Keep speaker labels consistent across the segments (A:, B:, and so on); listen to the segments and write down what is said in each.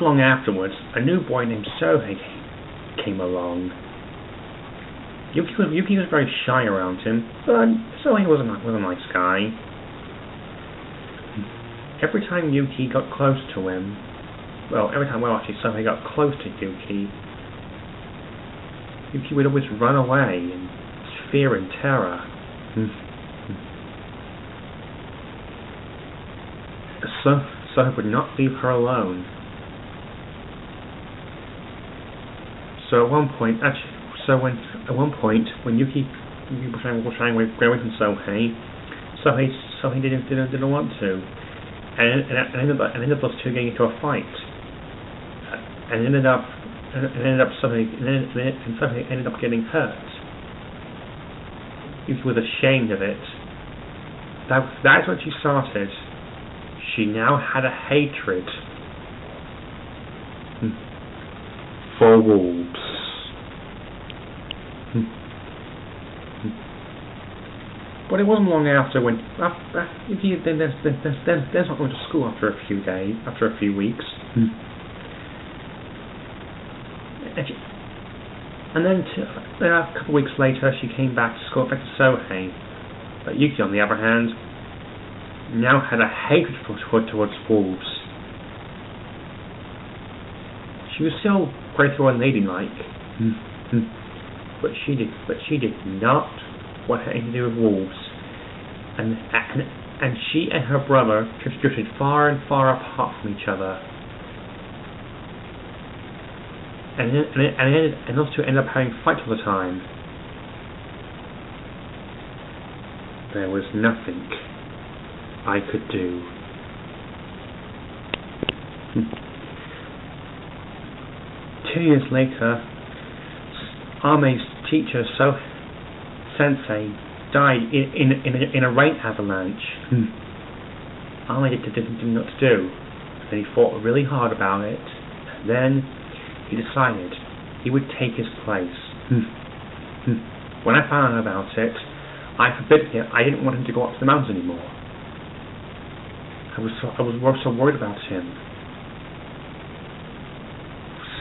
A: long afterwards, a new boy named Sohei came along. Yuki was very shy around him, but Sohei was a nice guy. Every time Yuki got close to him, actually Sohei got close to Yuki would always run away in fear and terror. Sohei would not leave her alone. So at one point, when Yuki was trying to get away from Sohei didn't want to, and ended up those two getting into a fight, and Sohei ended up getting hurt. Yuki was ashamed of it. That's what she started. She now had a hatred for wolves. But it wasn't long after when there's not going to school after a few weeks. And then a couple of weeks later, she came back to school, back to Sohei. But Yuki, on the other hand, now had a hatred towards wolves. She was still grateful and ladylike, but she did not want anything to do with wolves. And she and her brother drifted far and far apart from each other. And those two ended up having fights all the time. There was nothing I could do. Two years later, Ame's teacher, Sensei, died in a rain avalanche. Ame didn't know what to do. Then he thought really hard about it. Then he decided he would take his place. When I found out about it, I forbid him. I didn't want him to go up to the mountain anymore. I was so worried about him.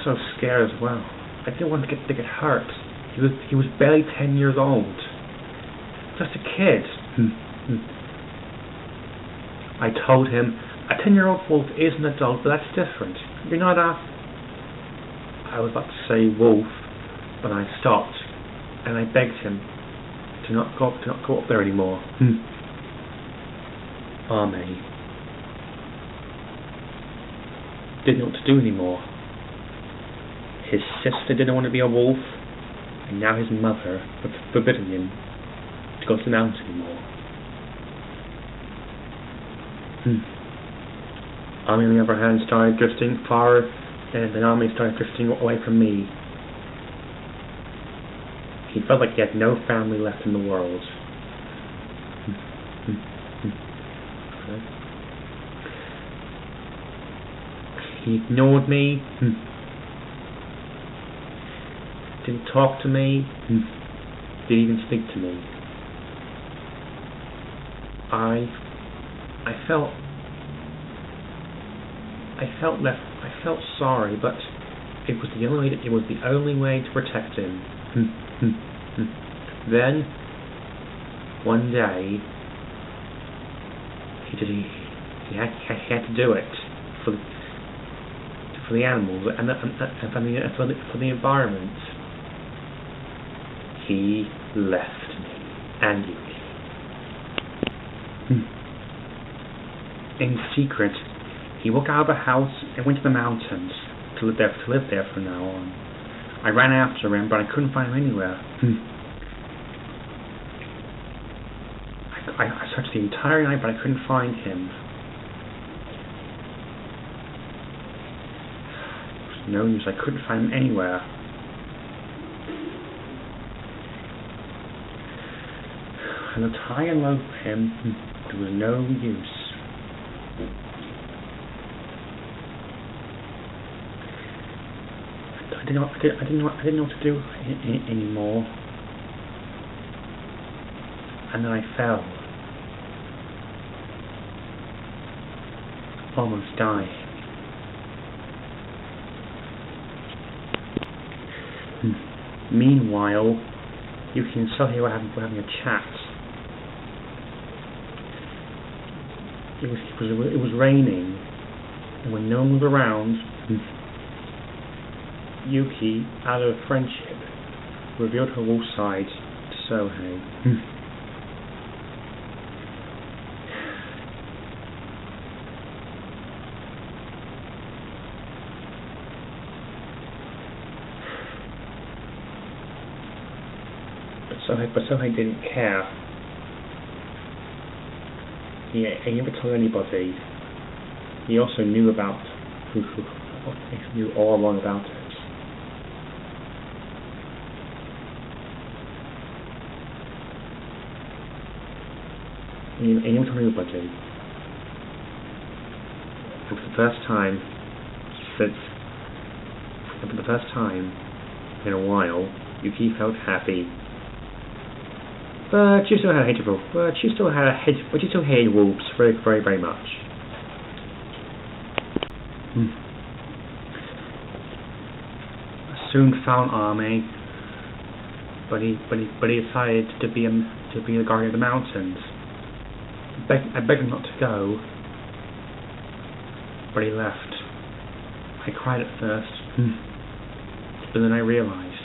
A: So scared as well. I didn't want him to get hurt. He was barely 10 years old. Just a kid. I told him, a 10-year-old wolf is an adult, but that's different. You're not a... I was about to say wolf, but I stopped, and I begged him to not go up there anymore. Ame didn't know what to do anymore. His sister didn't want to be a wolf, and now his mother had forbidden him to go to the mountain anymore. Ame, on the other hand, started drifting far, and then Ame started drifting away from me. He felt like he had no family left in the world. He ignored me. Didn't talk to me. Didn't even speak to me. I felt sorry, but it was the only way to protect him. Then one day he had to do it for the animals and for the environment. He left me and Yuki. In secret, he walked out of the house and went to the mountains to live there from now on. I ran after him, but I couldn't find him anywhere. I searched the entire night, but I couldn't find him. There was no use. I couldn't find him anywhere. I looked high and low for him. There was no use. I didn't know what to do anymore. And then I fell. Almost died. Meanwhile, Yuki and Sohei were having a chat. It was raining, and when no one was around, Yuki, out of friendship, revealed her wolf side to Sohei. But Sohei didn't care. He never told anybody. He also knew he knew all along about it. He never told anybody. And for the first time in a while, Yuki felt happy. But she still had a hate of but she still hated wolves very, very, very much. Soon found Ame, but he decided to be the guardian of the mountains. I begged him not to go, but he left. I cried at first, but then I realized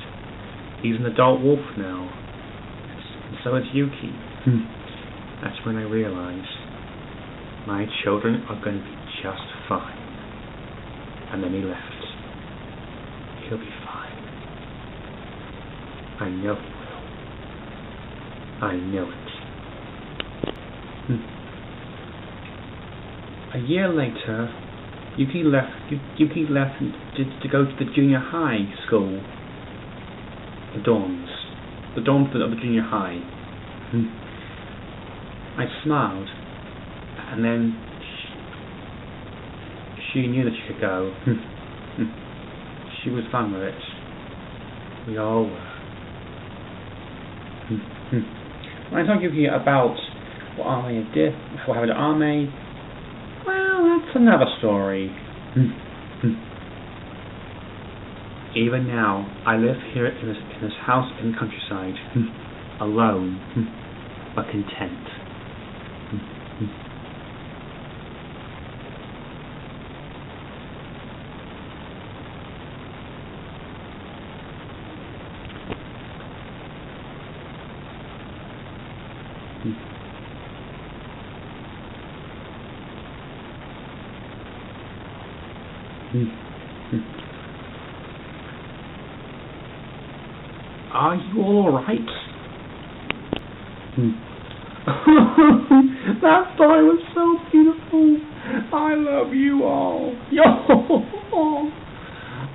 A: he's an adult wolf now. So is Yuki. That's when I realized my children are going to be just fine. And then he left. He'll be fine. I know he will. I know it. A year later, Yuki left to go to the junior high school. The dorms of the junior high. I smiled, and then she knew that she could go. She was fine with it. We all were. When I told Yuki about what Ame did, what happened to Ame, well, that's another story. Even now, I live here in this house in the countryside, alone, but content. Are you all right? That story was so beautiful. I love you all. Yo,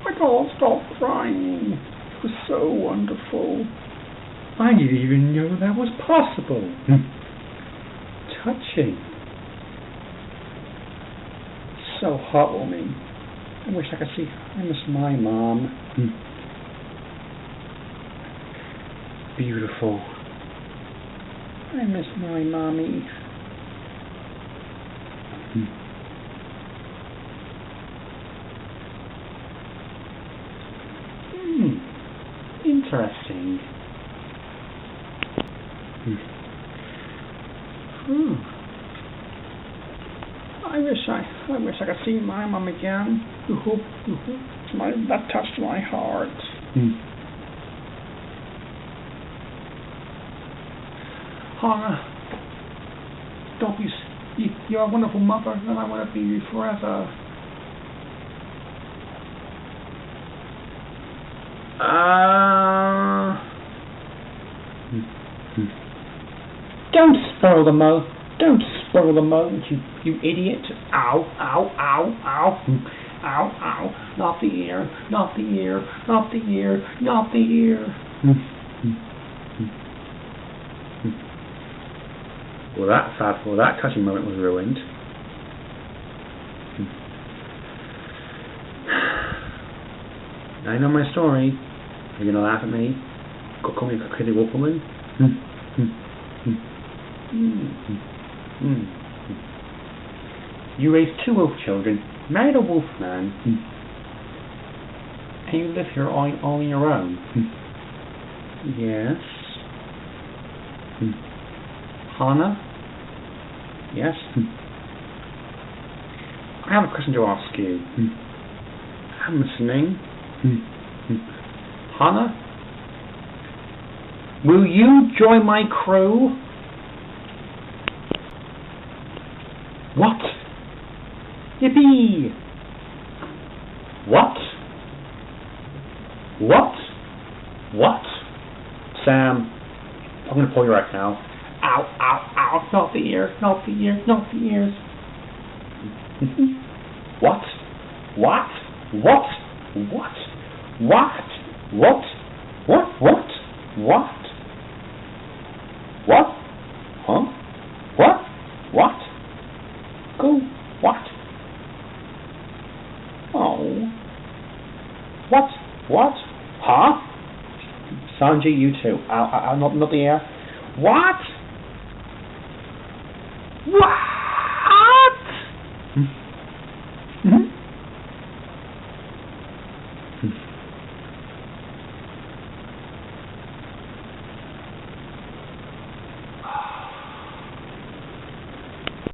A: I can't stop crying. It was so wonderful. I didn't even know that was possible. Touching. So heartwarming. I wish I could see. I miss my mom. Beautiful. I miss my mommy. Interesting. I wish I could see my mom again. That touched my heart. Hana, don't be. You're a wonderful mother, and I want to be you forever. Don't spoil the moment. Don't spoil the moment, you idiot. Ow, ow, ow, ow. Ow, ow. Not the ear, not the ear, not the ear, not the ear. Well, that touching moment was ruined. I know my story. Are you gonna laugh at me? Call me a crazy wolf woman? You raised 2 wolf children, married a wolf man, So you live here all on your own? Yes. Hana? Yes. I have a question to ask you. I'm listening. Hana? Will you join my crew? What? Yippee! What? What? What? Sam, I'm gonna pull you right now. Ow, ow, ow, not the ears, not the ears, not the ears. What? What? What? What? What? What? What? What? What? What? Huh? What? What? Go. What? Oh. What? What? Huh? Sanji, you too. Not the air. What?